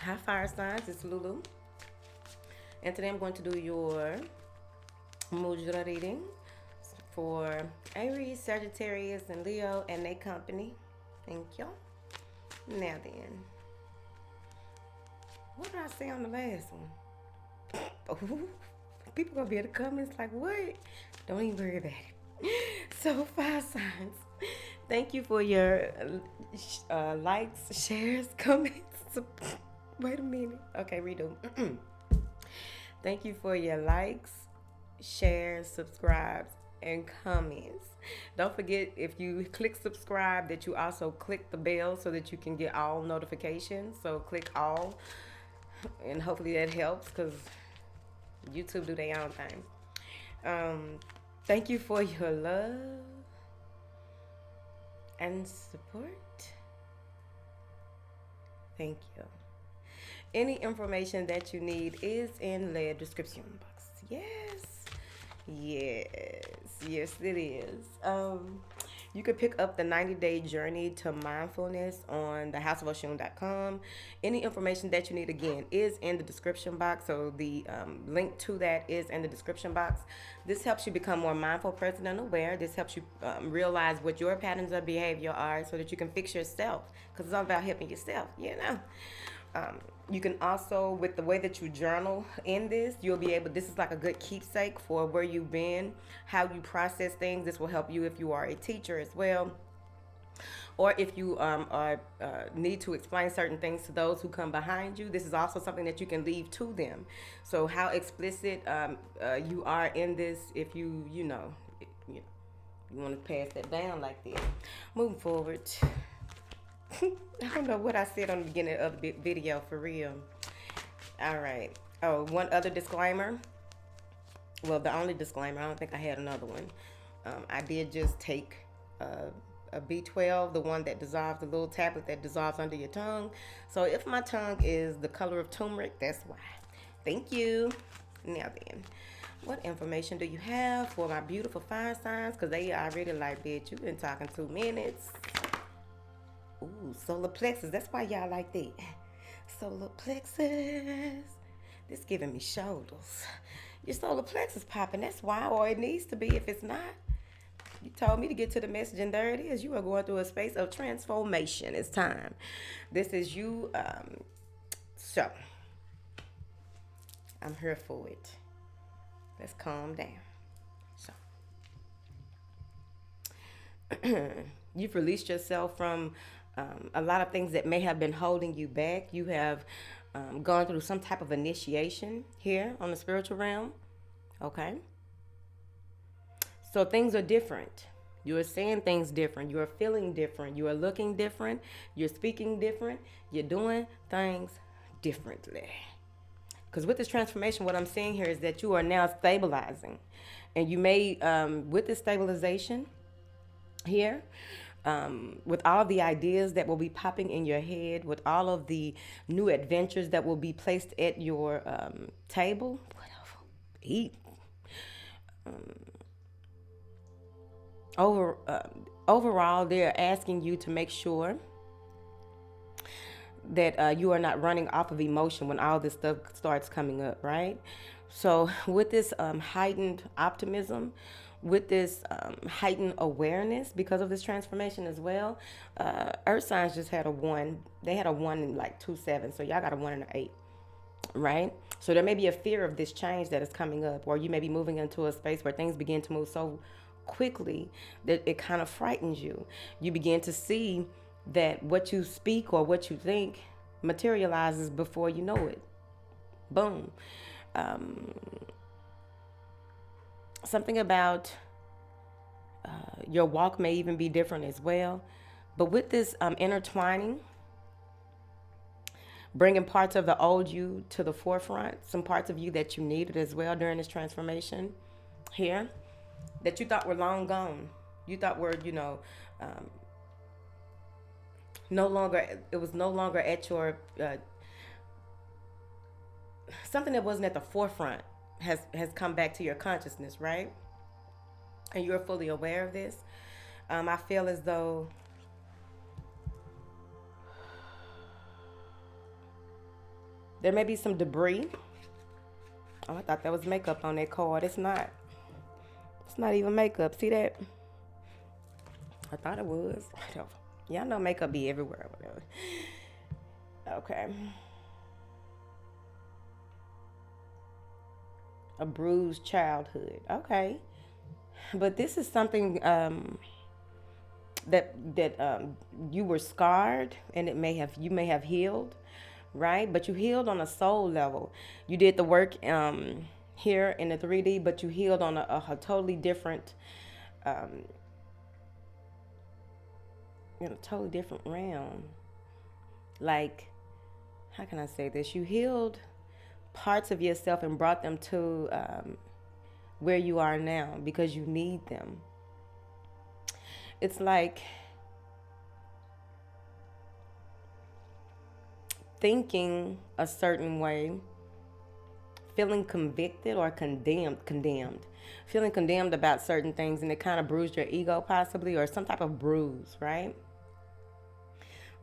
Hi, fire signs. It's Lulu. And today I'm going to do your Mudra reading for Aries, Sagittarius, and Leo and their company. Thank you. Now then, what did I say on the last one? Oh, people gonna be in the comments like, what? Don't even worry about it. So, fire signs. Thank you for your likes, shares, comments. Wait a minute. Okay, redo. Thank you for your likes, shares, subscribes, and comments. Don't forget, if you click subscribe, that you also click the bell so that you can get all notifications. So click all, and hopefully that helps because YouTube do their own thing. Thank you for your love and support. Thank you. Any information that you need is in the description box. Yes. Yes, it is. You can pick up the 90-day journey to mindfulness on thehouseofoshun.com. Any information that you need, again, is in the description box. So the link to that is in the description box. This helps you become more mindful, present, and aware. This helps you realize what your patterns of behavior are so that you can fix yourself, because it's all about helping yourself, you can also, with the way that you journal in this, you'll be able, this is like a good keepsake for where you've been, how you process things. This will help you if you are a teacher as well, or if you need to explain certain things to those who come behind you. This is also something that you can leave to them. So how explicit you are in this, if you want to pass that down like this. Moving forward. I don't know what I said on the beginning of the video, for real. All right. Oh, one other disclaimer. Well, the only disclaimer, I don't think I had another one. I did just take a B12, the one that dissolves, the little tablet that dissolves under your tongue. So if my tongue is the color of turmeric, that's why. Thank you. Now then, what information do you have for my beautiful fire signs? Because they already like, bitch, you've been talking 2 minutes. Ooh, solar plexus. That's why y'all like that. Solar plexus. This giving me shoulders. Your solar plexus popping. That's why, or it needs to be if it's not. You told me to get to the message, and there it is. You are going through a space of transformation. It's time. This is you. So, I'm here for it. Let's calm down. So, you've released yourself from a lot of things that may have been holding you back. You have gone through some type of initiation here on the spiritual realm. Okay. So things are different. You are saying things different. You are feeling different. You are looking different. You're speaking different. You're doing things differently. Because with this transformation, what I'm seeing here is that you are now stabilizing. And you may, with this stabilization here, with all the ideas that will be popping in your head, with all of the new adventures that will be placed at your table, whatever, eat. Overall, they're asking you to make sure that you are not running off of emotion when all this stuff starts coming up, right? So with this heightened optimism, with this heightened awareness because of this transformation as well, earth signs just had a 1. They had a 1 and like 2 7, so y'all got a 1 and an 8, right? So there may be a fear of this change that is coming up, or you may be moving into a space where things begin to move so quickly that it kind of frightens you. You begin to see that what you speak or what you think materializes before you know it. Boom. Something about your walk may even be different as well. But with this intertwining, bringing parts of the old you to the forefront, some parts of you that you needed as well during this transformation here, that you thought were long gone. You thought were, no longer, it was no longer at your, something that wasn't at the forefront has come back to your consciousness, right? And you're fully aware of this. I feel as though There may be some debris. Oh, I thought that was makeup on that card. It's not. It's not even makeup. See that? I thought it was. Y'all know makeup be everywhere. Whatever. Okay. A bruised childhood. Okay. But this is something that you were scarred, and you may have healed, right? But you healed on a soul level. You did the work here in the 3D, but you healed on a totally different, in a totally different realm. Like, how can I say this? You healed parts of yourself and brought them to where you are now because you need them. It's like thinking a certain way, feeling convicted or condemned, feeling condemned about certain things, and it kind of bruised your ego possibly, or some type of bruise, right?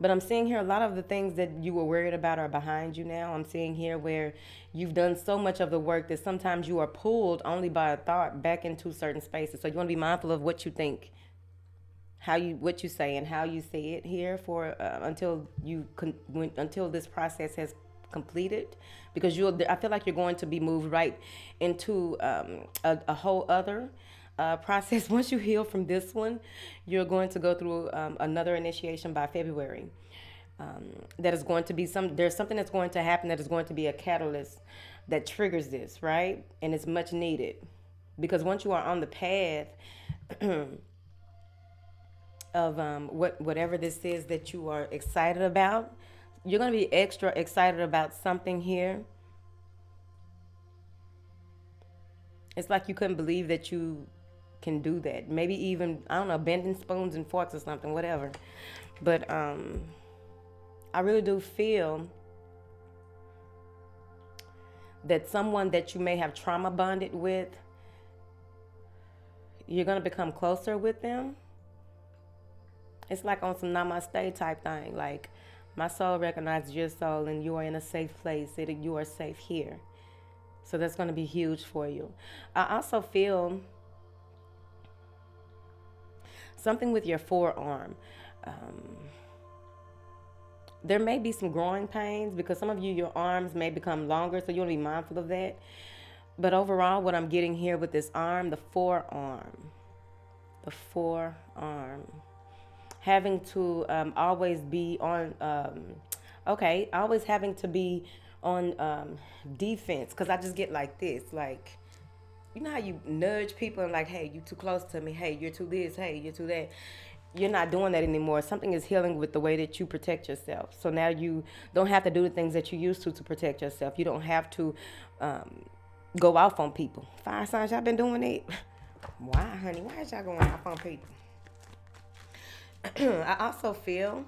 But I'm seeing here a lot of the things that you were worried about are behind you now. I'm seeing here where you've done so much of the work that sometimes you are pulled only by a thought back into certain spaces. So you want to be mindful of what you think, what you say, and how you say it here for until this process has completed, because I feel like you're going to be moved right into a whole other process. Once you heal from this one, you're going to go through another initiation by February. That is going to be there's something that's going to happen that is going to be a catalyst that triggers this, right? And it's much needed, because once you are on the path of whatever this is that you are excited about, you're going to be extra excited about something here. It's like you couldn't believe that you can do that. Maybe even, I don't know, bending spoons and forks or something, whatever. But I really do feel that someone that you may have trauma bonded with, you're going to become closer with them. It's like on some namaste type thing. Like, my soul recognizes your soul and you are in a safe place. You are safe here. So that's going to be huge for you. I also feel something with your forearm. There may be some growing pains because some of you, your arms may become longer. So you want to be mindful of that. But overall, what I'm getting here with this arm, the forearm. Having to always be on, always having to be on defense, because I just get like this, like, you know how you nudge people and like, hey, you too close to me, hey, you're too this, hey, you're too that. You're not doing that anymore. Something is healing with the way that you protect yourself. So now you don't have to do the things that you used to protect yourself. You don't have to go off on people. Fire signs, y'all been doing it. Why, honey? Why is y'all going off on people? I also feel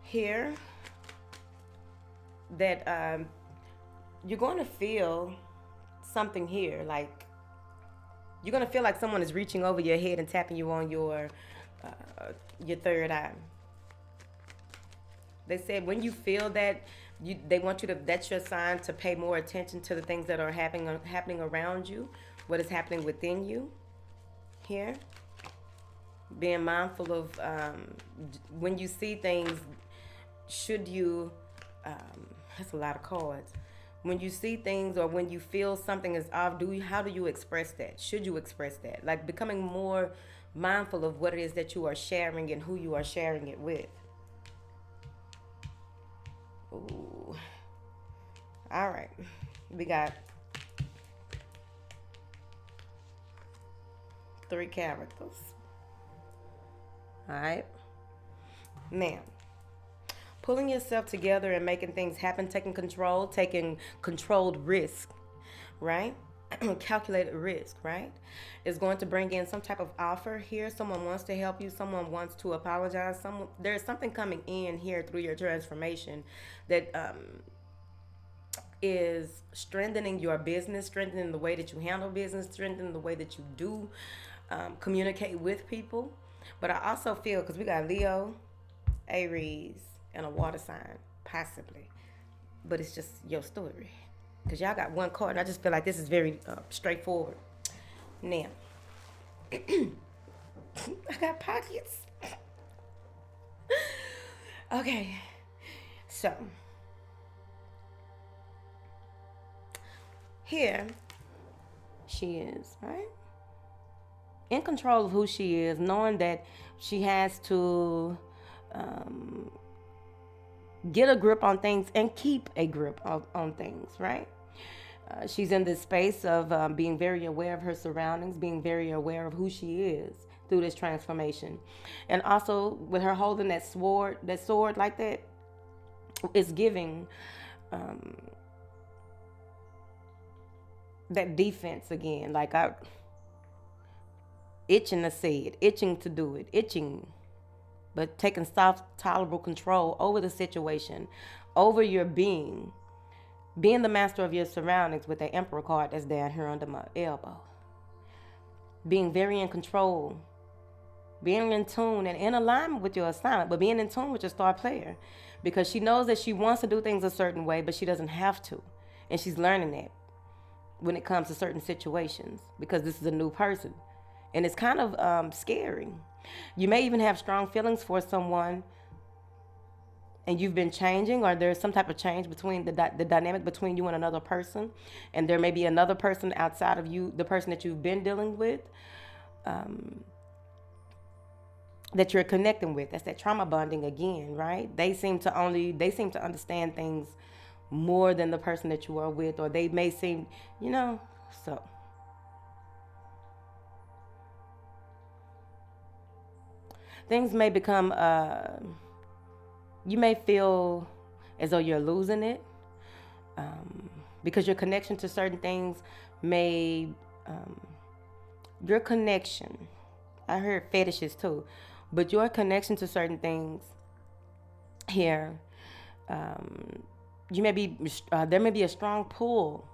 here that you're going to feel something here. Like, you're going to feel like someone is reaching over your head and tapping you on your third eye. They said when you feel that, they want you to, that's your sign to pay more attention to the things that are happening around you, what is happening within you here. Being mindful of when you see things, should you, that's a lot of cards. When you see things or when you feel something is off, how do you express that? Should you express that? Like, becoming more mindful of what it is that you are sharing and who you are sharing it with. Ooh. All right. We got 3 characters. All right. Now, pulling yourself together and making things happen, taking controlled risk, right? Calculated risk, right? Is going to bring in some type of offer here. Someone wants to help you. Someone wants to apologize. There's something coming in here through your transformation that is strengthening your business, strengthening the way that you handle business, strengthening the way that you do communicate with people. But I also feel, because we got Leo, Aries, and a water sign, possibly, but it's just your story. Because y'all got one card, and I just feel like this is very straightforward. Now, I got pockets. Okay, so here she is, right? In control of who she is, knowing that she has to get a grip on things and keep a grip on things, right? She's in this space of being very aware of her surroundings, being very aware of who she is through this transformation. And also with her holding that sword like that, it's giving that defense again. Like I itching to say it, itching to do it, itching, but taking soft, tolerable control over the situation, over your being the master of your surroundings with the Emperor card that's down here under my elbow. Being very in control, being in tune and in alignment with your assignment, but being in tune with your star player. Because she knows that she wants to do things a certain way, but she doesn't have to. And she's learning that when it comes to certain situations, because this is a new person. And it's kind of scary. You may even have strong feelings for someone, and you've been changing, or there's some type of change between the dynamic between you and another person, and there may be another person outside of you, the person that you've been dealing with, that you're connecting with. That's that trauma bonding again, right? They seem to understand things more than the person that you are with, or they may seem, so. Things may become, you may feel as though you're losing it, because your connection to certain things may, your connection, I heard fetishes too, but your connection to certain things here, there may be a strong pull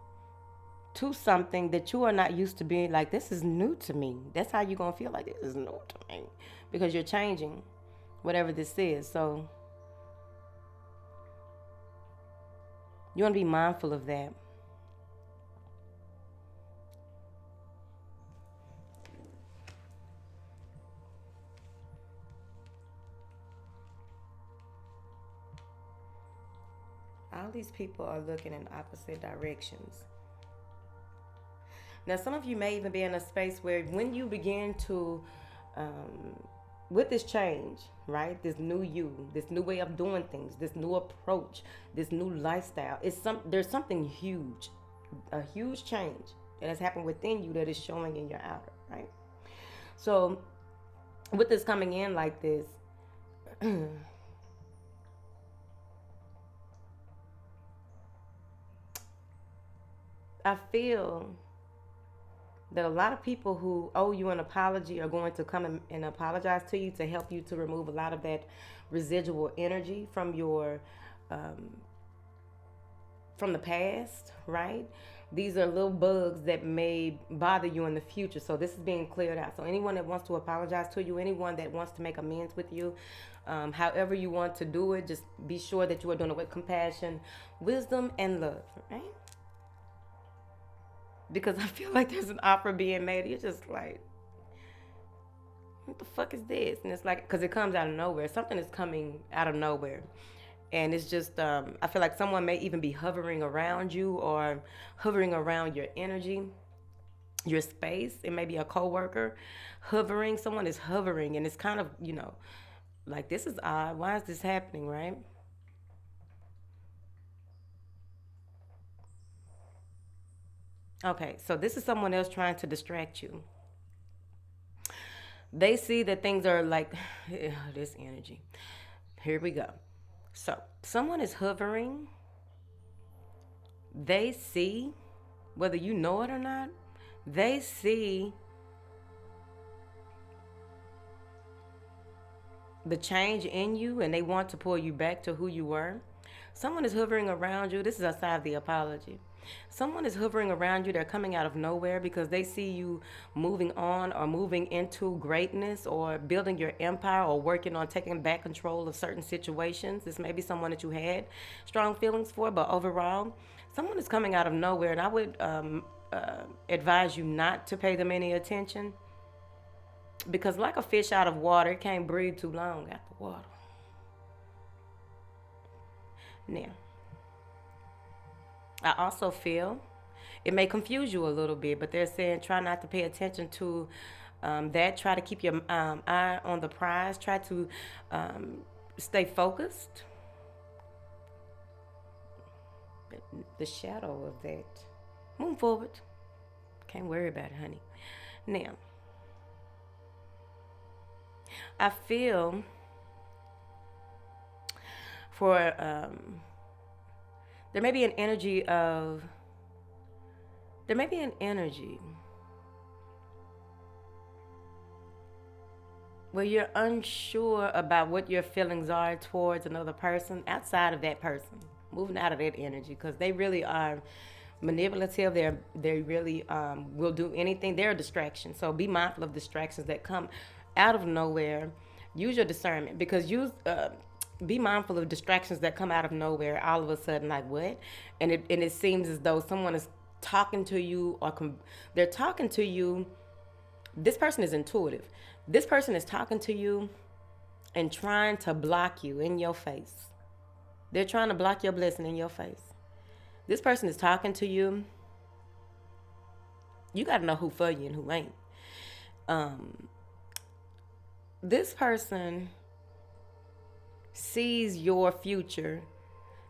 to something that you are not used to being like, this is new to me. That's how you're going to feel like, this is new to me, because you're changing whatever this is. So you want to be mindful of that. All these people are looking in opposite directions. Now, some of you may even be in a space where when you begin to, with this change, right? This new you, this new way of doing things, this new approach, this new lifestyle, there's something huge, a huge change that has happened within you that is showing in your outer, right? So with this coming in like this, I feel that a lot of people who owe you an apology are going to come and apologize to you to help you to remove a lot of that residual energy from your from the past, right? These are little bugs that may bother you in the future. So this is being cleared out. So anyone that wants to apologize to you, anyone that wants to make amends with you, however you want to do it, just be sure that you are doing it with compassion, wisdom, and love, right? Because I feel like there's an offer being made. You're just like, what the fuck is this? And it's like, because it comes out of nowhere. Something is coming out of nowhere. And it's just, I feel like someone may even be hovering around you or hovering around your energy, your space. It may be a coworker hovering. Someone is hovering, and it's kind of, like, this is odd. Why is this happening, right? Okay, so this is someone else trying to distract you. They see that things are like, this energy. Here we go. So, someone is hovering. They see, whether you know it or not, they see the change in you and they want to pull you back to who you were. Someone is hovering around you. This is outside of the apology. Someone is hovering around you. They're coming out of nowhere because they see you moving on or moving into greatness or building your empire or working on taking back control of certain situations. This may be someone that you had strong feelings for, but overall, someone is coming out of nowhere. And I would advise you not to pay them any attention because, like a fish out of water, it can't breathe too long after water. Now, I also feel it may confuse you a little bit, but they're saying try not to pay attention to that. Try to keep your eye on the prize. Try to stay focused. The shadow of that. Move forward. Can't worry about it, honey. Now, I feel for there may be an energy of there may be an energy where you're unsure about what your feelings are towards another person outside of that person, moving out of that energy because they really are manipulative. They really will do anything. They're a distraction, so be mindful of distractions that come out of nowhere. Use your discernment because be mindful of distractions that come out of nowhere all of a sudden, like what, and it seems as though someone is talking to you or they're talking to you. This person is intuitive. This person is talking to you and trying to block you in your face. They're trying to block your blessing in your face. This person is talking to you. You got to know who for you and who ain't. This person sees your future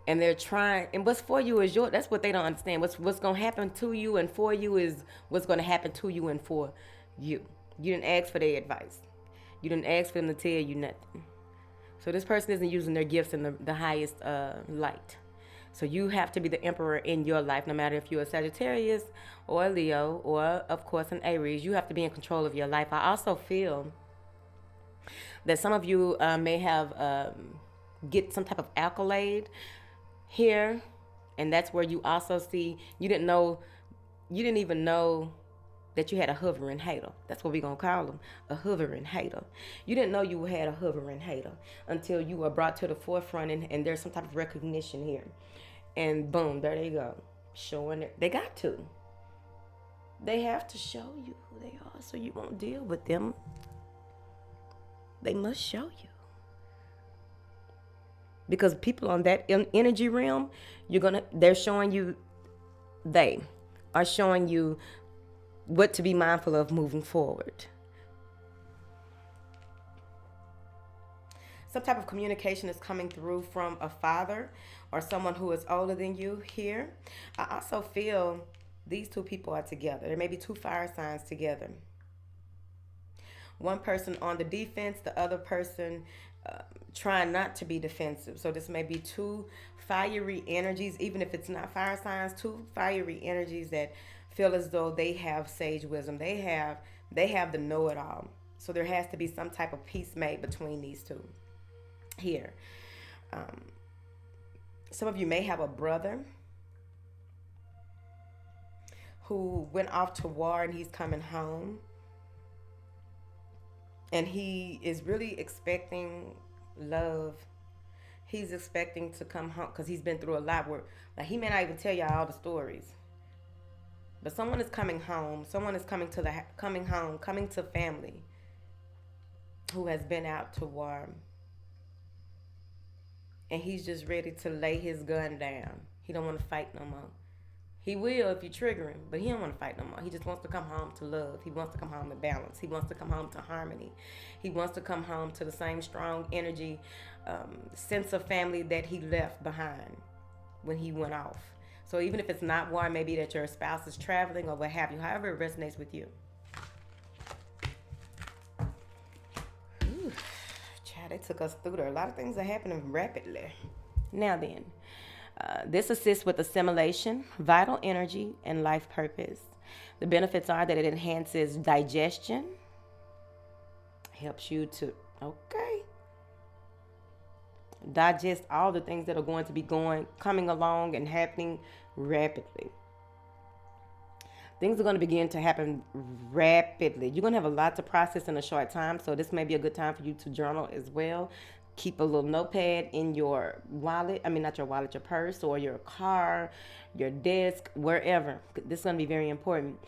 and they're trying, and what's for you is that's what they don't understand. What's going to happen to you and for you is what's going to happen to you and for you. You didn't ask for their advice. You didn't ask for them to tell you nothing. So this person isn't using their gifts in the highest light. So you have to be the emperor in your life, no matter if you're a Sagittarius or a Leo or, of course, an Aries. You have to be in control of your life. I also feel that some of you may have get some type of accolade here, and that's where you also see you didn't even know that you had a hovering hater. That's what we're going to call them, a hovering hater. You didn't know you had a hovering hater until you were brought to the forefront and there's some type of recognition here. And boom, there they go. Showing it. They got to. They have to show you who they are so you won't deal with them. They must show you. Because people on that energy realm, they're showing you, they are showing you what to be mindful of moving forward. Some type of communication is coming through from a father or someone who is older than you here. I also feel these two people are together. There may be two fire signs together. One person on the defense, the other person trying not to be defensive. So this may be two fiery energies, even if it's not fire signs, two fiery energies that feel as though they have sage wisdom. They have the know-it-all. So there has to be some type of peace made between these two here. Some of you may have a brother who went off to war and he's coming home. And he is really expecting love. He's expecting to come home because he's been through a lot where, like, he may not even tell y'all all the stories. But someone is coming home. Someone is coming to family who has been out to war. And he's just ready to lay his gun down. He don't want to fight no more. He will if you trigger him, but he don't want to fight no more. He just wants to come home to love. He wants to come home to balance. He wants to come home to harmony. He wants to come home to the same strong energy, sense of family that he left behind when he went off. So even if it's not war, maybe that your spouse is traveling or what have you, however it resonates with you. Ooh, child, they took us through there. A lot of things are happening rapidly. Now then. This assists with assimilation, vital energy, and life purpose. The benefits are that it enhances digestion, helps you to, okay, digest all the things that are going to be coming along and happening rapidly. Things are going to begin to happen rapidly. You're going to have a lot to process in a short time. So this may be a good time for you to journal as well. Keep a little notepad in your wallet. I mean, not your wallet, your purse or your car, your desk, wherever. This is going to be very important.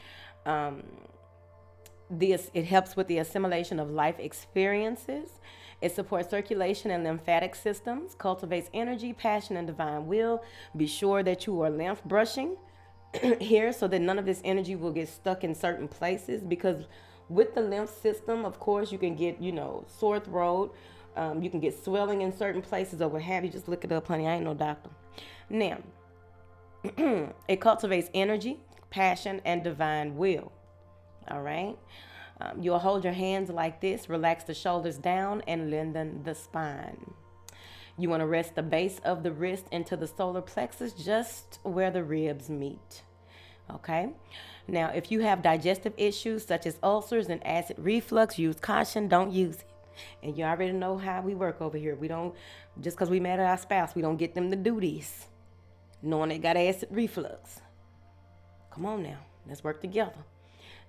It helps with the assimilation of life experiences. It supports circulation and lymphatic systems, cultivates energy, passion, and divine will. Be sure that you are lymph brushing here so that none of this energy will get stuck in certain places, because with the lymph system, of course, you can get, sore throat. You can get swelling in certain places or what have you. Just look it up, honey. I ain't no doctor. Now, it cultivates energy, passion, and divine will. All right. You'll hold your hands like this, relax the shoulders down, and lengthen the spine. You want to rest the base of the wrist into the solar plexus, just where the ribs meet. Okay. Now, if you have digestive issues such as ulcers and acid reflux, use caution. Don't use it. And you already know how we work over here. We don't, just because we mad at our spouse, we don't get them to do this, knowing they got acid reflux. Come on now. Let's work together.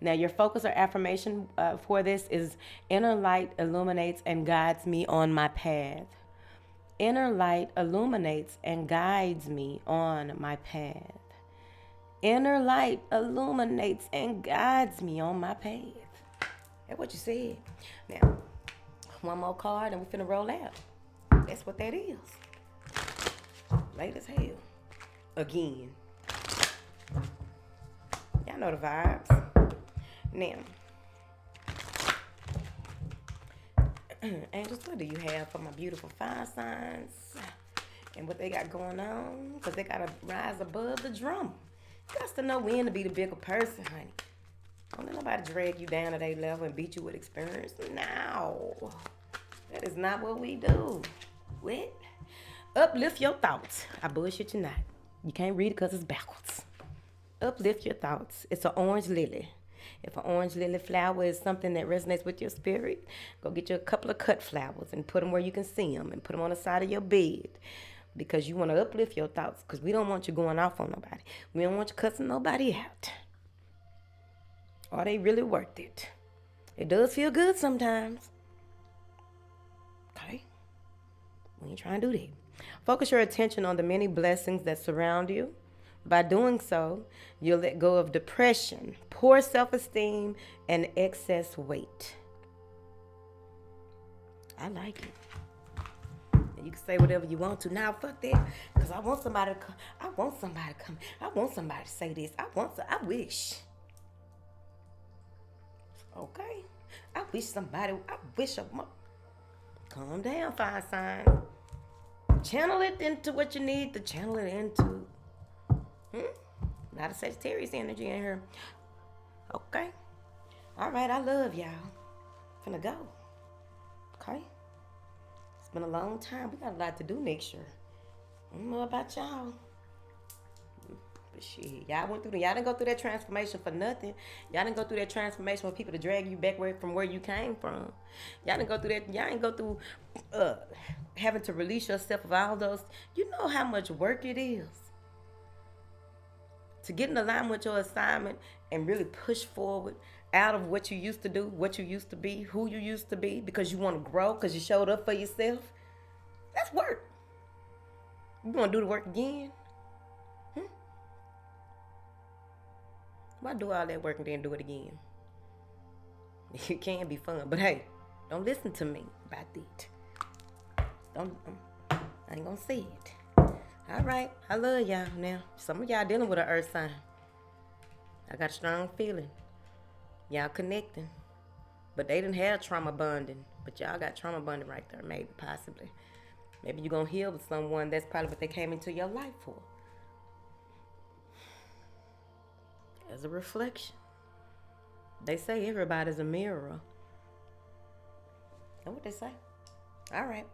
Now, your focus or affirmation for this is: inner light illuminates and guides me on my path. Inner light illuminates and guides me on my path. Inner light illuminates and guides me on my path. That's what you said. Now, one more card and we're finna roll out. That's what that is. Late as hell. Again. Y'all know the vibes. Now, angels, what do you have for my beautiful fire signs and what they got going on? Because they got to rise above the drama. You got to know when to be the bigger person, honey. Don't let nobody drag you down to their level and beat you with experience. No. That is not what we do. What? Uplift your thoughts. I bullshit you not. You can't read it because it's backwards. Uplift your thoughts. It's an orange lily. If an orange lily flower is something that resonates with your spirit, go get you a couple of cut flowers and put them where you can see them and put them on the side of your bed, because you want to uplift your thoughts, because we don't want you going off on nobody. We don't want you cussing nobody out. Are they really worth it? It does feel good sometimes. Okay? We ain't trying to do that. Focus your attention on the many blessings that surround you. By doing so, you'll let go of depression, poor self-esteem, and excess weight. I like it. And you can say whatever you want to. Now, fuck that. Because I want somebody to come. I want somebody to come. I want somebody to say this. I wish. Okay? I wish calm down, fire sign. Channel it into what you need to channel it into. Not a Sagittarius energy in here. Okay. All right, I love y'all. Finna go. Okay. It's been a long time. We got a lot to do next year. I don't know about y'all. But shit, y'all didn't go through that transformation for nothing. Y'all didn't go through that transformation with people to drag you back from where you came from. Y'all didn't go through that. Y'all didn't go through having to release yourself of all those. You know how much work it is to get in alignment with your assignment and really push forward out of what you used to do, what you used to be, who you used to be, because you want to grow, because you showed up for yourself. That's work. You want to do the work again? Why do all that work and then do it again? It can be fun, but hey, don't listen to me about that. I ain't gonna say it. All right, I love y'all. Now, some of y'all dealing with an earth sign. I got a strong feeling. Y'all connecting. But they didn't have trauma bonding. But y'all got trauma bonding right there, maybe, possibly. Maybe you're going to heal with someone. That's probably what they came into your life for. As a reflection. They say everybody's a mirror. That's what they say. All right.